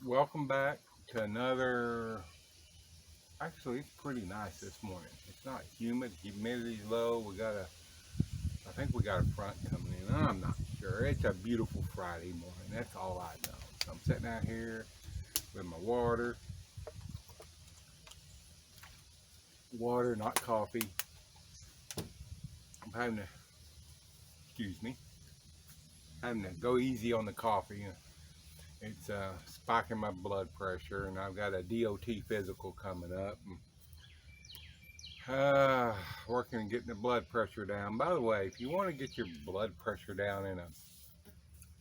Welcome back to another. Actually, it's pretty nice this morning. It's not humid. Humidity's low. I think we got a front coming in. I'm not sure. It's a beautiful Friday morning. That's all I know. So I'm sitting out here with my water, not coffee. I'm excuse me, having to go easy on the coffee. It's spiking my blood pressure, and I've got a DOT physical coming up. Uh, Working and getting the blood pressure down. By the way, if you want to get your blood pressure down in a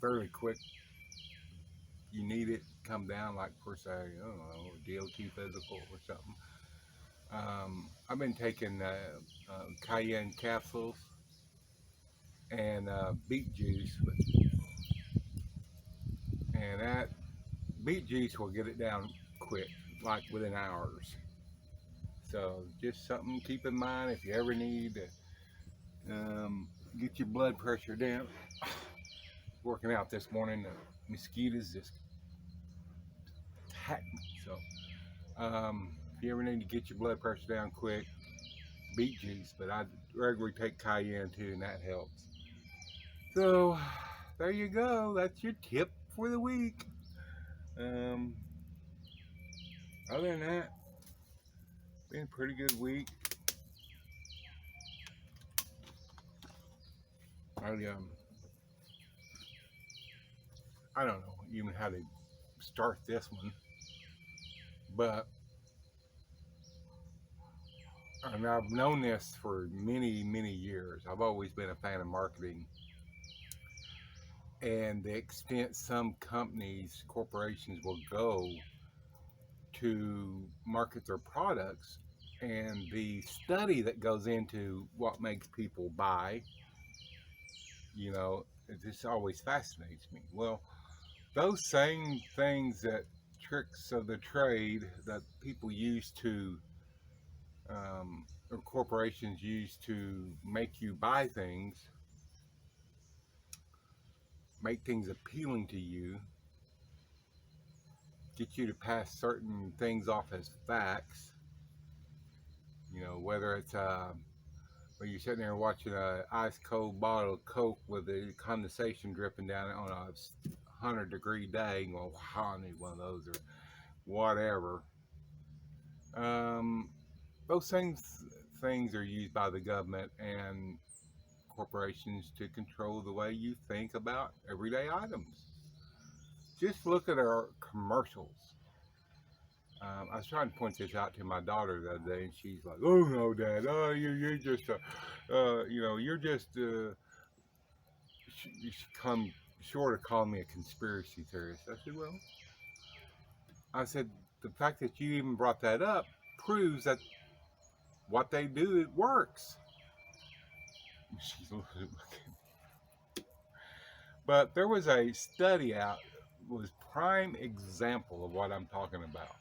fairly quick, you need it come down like per se, I don't know, a DOT physical or something. I've been taking cayenne capsules and beet juice, and that beet juice will get it down quick, like within hours. So just something to keep in mind if you ever need to get your blood pressure down. Working out this morning, the mosquitoes just attacked me. So if you ever need to get your blood pressure down quick, beet juice, but I regularly take cayenne too, and that helps. So there you go. That's your tip for the week. Um, Other than that, been a pretty good week. I I don't know even how to start this one, but and I've known this for many years. I've always been a fan of marketing and the extent some companies, corporations will go to market their products and the study that goes into what makes people buy, it just always fascinates me. Well, those same things that tricks of the trade that people use to, or corporations use to make you buy things, make things appealing to you, get you to pass certain things off as facts. Whether it's when you're sitting there watching a ice cold bottle of Coke with the condensation dripping down it on a 100-degree day, and go, wow, I need one of those, or whatever. Um, those things are used by the government and corporations to control the way you think about everyday items. Just look at our commercials. I was trying to point this out to my daughter the other day, and she's like, "Oh no, Dad! Oh, you're just, you're just." She come short of calling me a conspiracy theorist. I said, "Well," I said, "the fact that you even brought that up proves that what they do it works." She's looking, but there was a study out was prime example of what I'm talking about.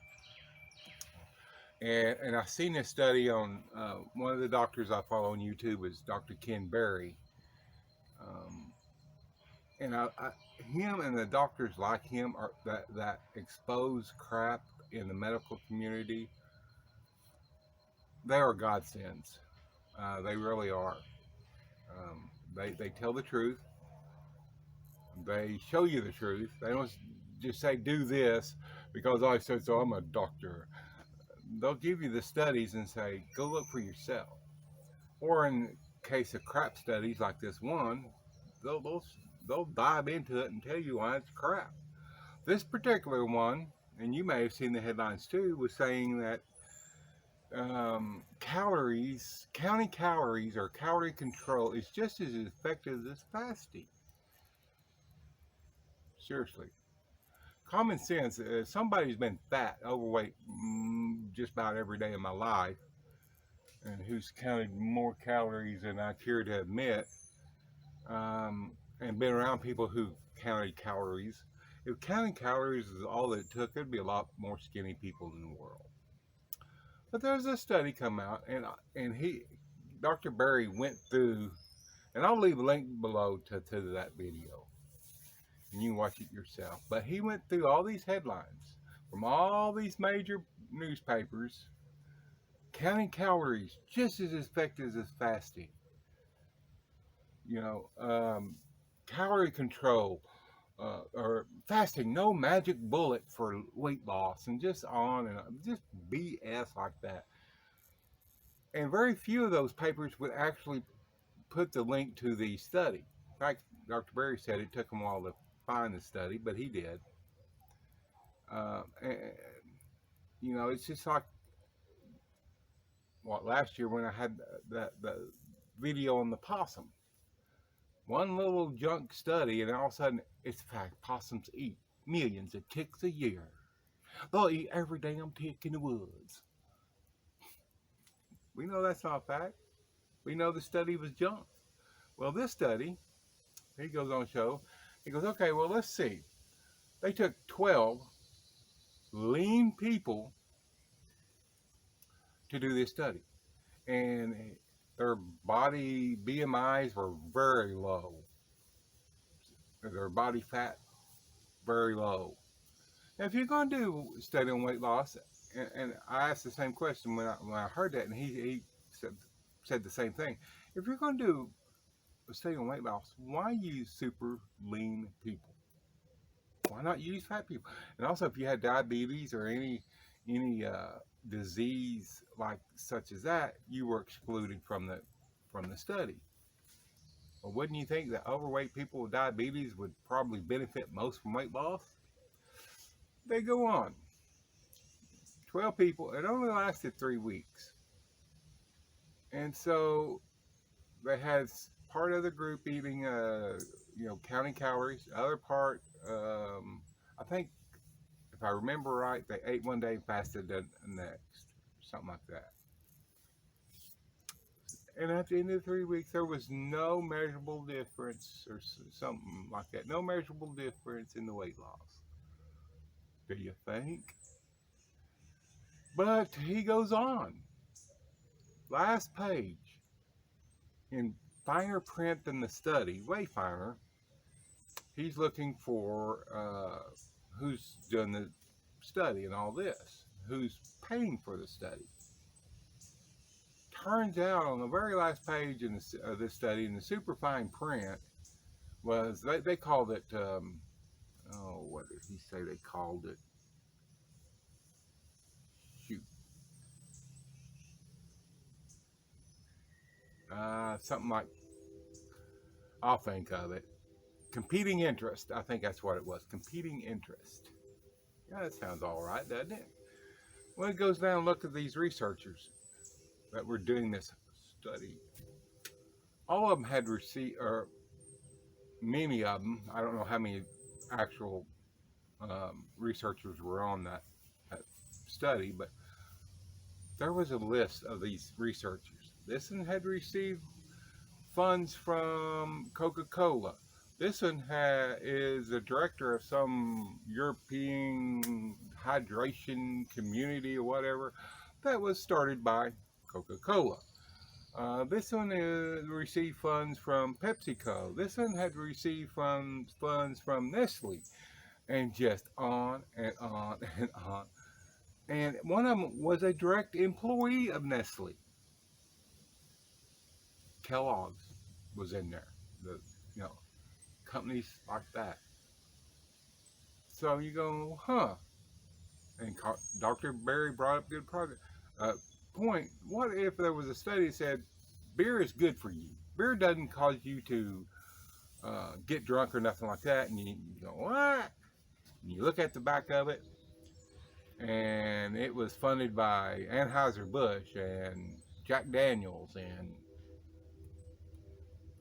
And I seen this study on one of the doctors I follow on YouTube is Dr. Ken Berry, um, and him and the doctors like him are that expose crap in the medical community. They are godsends. They really are. They tell the truth. They show you the truth. They don't just say do this because I said so. I'm a doctor. They'll give you the studies and say go look for yourself. Or in case of crap studies like this one, they'll they'll, they'll dive into it and tell you why it's crap. This particular one, and you may have seen the headlines too, was saying that counting calories or calorie control is just as effective as fasting. Seriously. Common sense, somebody's been fat, overweight just about every day of my life, and who's counted more calories than I care to admit, and been around people who counted calories. If counting calories is all it took, there'd be a lot more skinny people in the world. But there's a study come out, and Dr. Berry went through, and I'll leave a link below to that video. and you can watch it yourself. But he went through all these headlines from all these major newspapers, counting calories just as effective as fasting. You know, calorie control, or fasting, no magic bullet for weight loss, and just on and on, just BS like that. And very few of those papers would actually put the link to the study. In fact, Dr. Berry said it took him a while to find the study, but he did. And, you know, it's just like what last year when I had the video on the possum. One little junk study, and all of a sudden, it's a fact. Possums eat millions of ticks a year. They'll eat every damn tick in the woods. We know that's not a fact. We know the study was junk. Well, this study, he goes on show, he goes, okay, well, let's see. They took 12 lean people to do this study, and their body BMIs were very low. Their body fat very low. Now, if you're going to do a study on weight loss, and I asked the same question when I heard that, and he said the same thing. If you're going to do a study on weight loss, why use super lean people? Why not use fat people? And also, if you had diabetes or any disease like such as that, you were excluded from the study. Well, wouldn't you think that overweight people with diabetes would probably benefit most from weight loss? They go on. 12 people. It only lasted 3 weeks. And so they had part of the group eating, counting calories. The other part, I think, if I remember right, they ate one day and fasted the next, something like that. And at the end of 3 weeks, there was no measurable difference, or something like that. No measurable difference in the weight loss. Do you think? But he goes on. Last page, in finer print than the study, way finer, he's looking for who's done the study and all this, who's paying for the study. Turns out on the very last page in this study, in the super fine print, was they called it, what did he say they called it? Shoot. Something like, I'll think of it. Competing interest. I think that's what it was. Competing interest. Yeah, that sounds all right, doesn't it? Well, it goes down and look at these researchers that were doing this study. All of them had received, or many of them, I don't know how many actual researchers were on that study, but there was a list of these researchers. This one had received funds from Coca-Cola. This one is the director of some European hydration community or whatever that was started by Coca-Cola. This one received funds from PepsiCo. This one had received funds from Nestle, and just on and on and on. And one of them was a direct employee of Nestle. Kellogg's was in there. The companies like that. So you go, huh? And Dr. Berry brought up good point. What if there was a study that said beer is good for you? Beer doesn't cause you to get drunk or nothing like that. And you go, what? And you look at the back of it, and it was funded by Anheuser-Busch and Jack Daniels and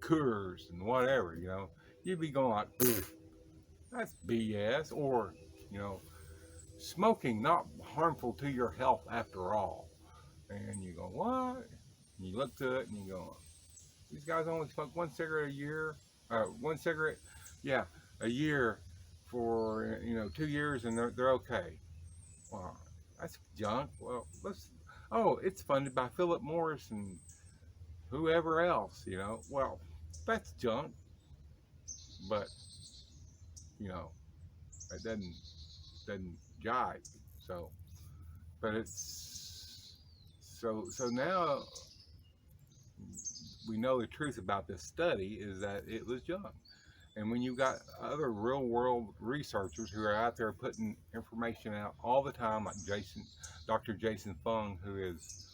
Coors and whatever, you'd be going like, that's BS. Or, smoking not harmful to your health after all. And you go, what? And you look to it and you go, these guys only smoke one cigarette a year, a year for 2 years, and they're okay. Well, that's junk. Well, it's funded by Philip Morris and whoever else, Well, that's junk. But You know, it doesn't jive. So, but it's so now we know the truth about this study is that it was junk. And when you've got other real world researchers who are out there putting information out all the time, like Dr. Jason Fung, who is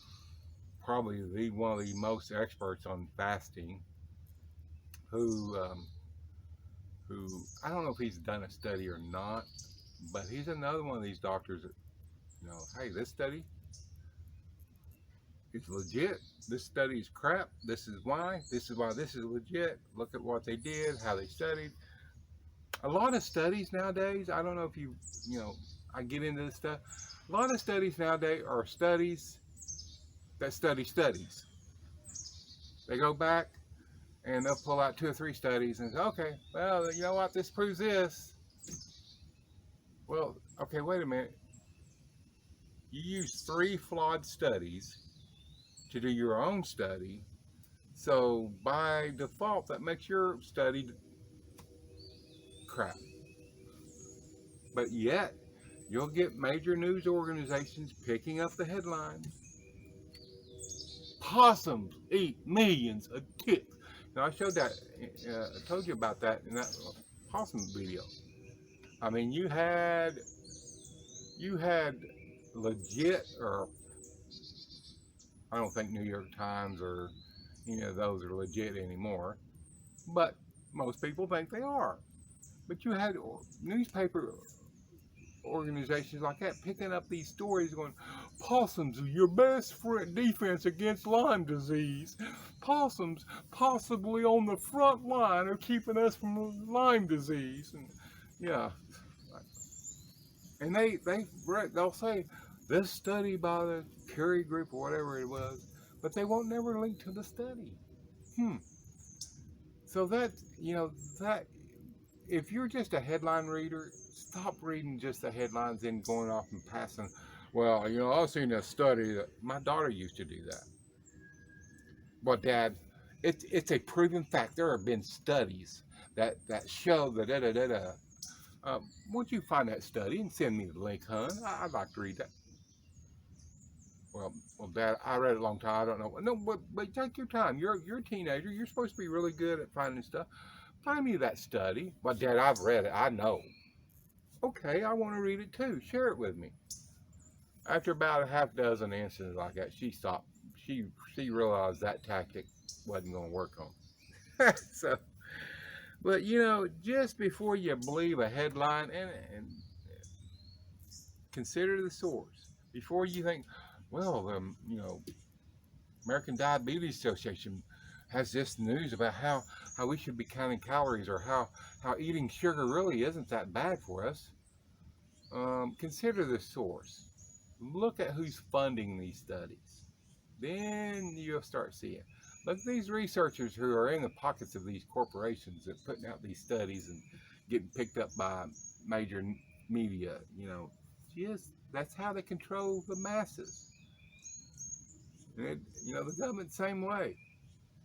probably one of the most experts on fasting, who who I don't know if he's done a study or not, but he's another one of these doctors that, hey, this study is legit. This study is crap. This is why. This is why this is legit. Look at what they did, how they studied. A lot of studies nowadays, I don't know if I get into this stuff. A lot of studies nowadays are studies that study studies. They go back and they'll pull out two or three studies and say, okay, well, you know what, this proves this. Well, okay, wait a minute. You use three flawed studies to do your own study. So by default, that makes your study crap. But yet, you'll get major news organizations picking up the headlines. Possums eat millions of ticks. Now I showed that, I told you about that in that possum video. I mean, you had legit, or I don't think New York Times or any of those are legit anymore, but most people think they are. But you had newspaper organizations like that picking up these stories going, possums are your best friend defense against Lyme disease. Possums possibly on the front line of keeping us from Lyme disease. And yeah, and they'll say this study by the Curie group or whatever it was, but they won't never link to the study. Hmm. So that if you're just a headline reader, stop reading just the headlines and going off and passing. Well, I've seen a study that my daughter used to do that. Well, Dad, it's a proven fact. There have been studies that show that da da da da. Won't you find that study and send me the link, hon? I'd like to read that. Well, Dad, I read it a long time. I don't know. No, but take your time. You're a teenager. You're supposed to be really good at finding stuff. Find me that study. Well, Dad, I've read it. I know. Okay, I want to read it too. Share it with me. After about a half dozen incidents like that, she stopped. She realized that tactic wasn't going to work on. So, but just before you believe a headline, and consider the source before you think, well, American Diabetes Association has this news about how we should be counting calories, or how eating sugar really isn't that bad for us. Consider the source. Look at who's funding these studies. Then you'll start seeing. Look at these researchers who are in the pockets of these corporations that putting out these studies and getting picked up by major media. Just that's how they control the masses. And the government same way.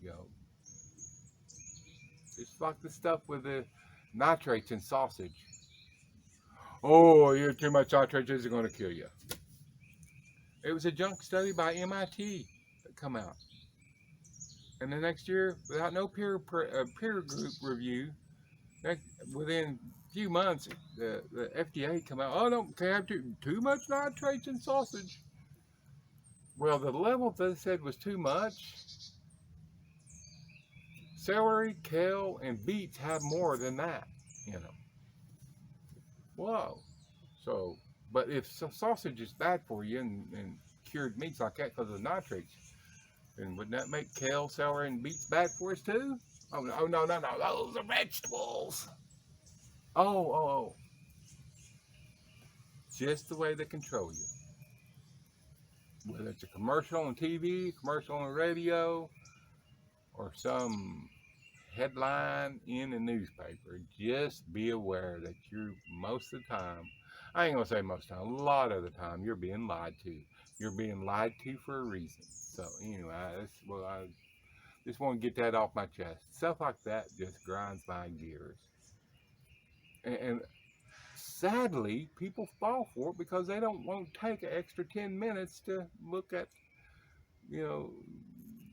You know, it's like the stuff with the nitrates in sausage. Oh, you eat too much nitrates, is going to kill you. It was a junk study by MIT that come out. And the next year, without no peer group review, within a few months, the FDA come out. Oh, don't have too much nitrates in sausage. Well, the level they said was too much. Celery, kale, and beets have more than that. You know. Whoa. So, but if sausage is bad for you and cured meats like that because of nitrates, then wouldn't that make kale, celery, and beets bad for us too? Oh no, no, no, no! Those are vegetables. Oh. Just the way they control you. Whether it's a commercial on TV, commercial on the radio, or some headline in the newspaper, just be aware that you're most of the time, I ain't gonna say most of the time, a lot of the time, you're being lied to. You're being lied to for a reason. So anyway, I just want to get that off my chest. Stuff like that just grinds my gears. And sadly, people fall for it because they don't want to take an extra 10 minutes to look at, you know,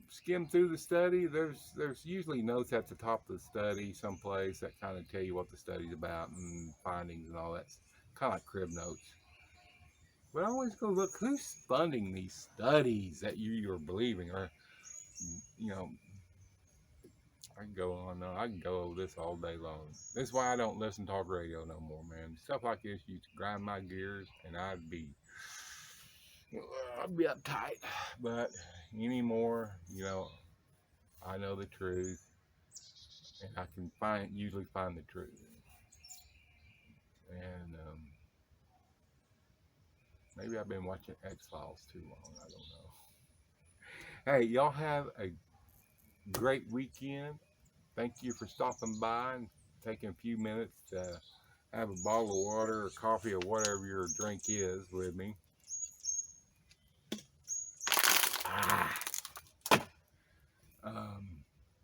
skim through the study. There's usually notes at the top of the study someplace that kind of tell you what the study's about and findings and all that, kind of like crib notes. But I always go look who's funding these studies that you're believing, or you know, I can go on. I can go over this all day long. That's why I don't listen to talk radio no more, man. Stuff like this used to grind my gears, and I'd be uptight. But anymore, I know the truth, and I can usually find the truth. And maybe I've been watching X Files too long. I don't know. Hey, y'all have a great weekend. Thank you for stopping by and taking a few minutes to have a bottle of water or coffee or whatever your drink is with me. Ah.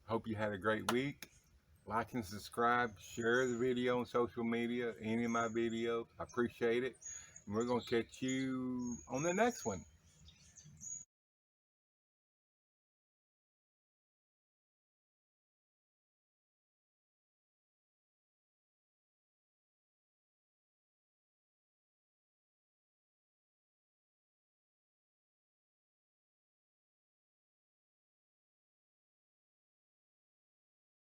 Hope you had a great week. Like and subscribe. Share the video on social media, any of my videos. I appreciate it. And we're going to catch you on the next one.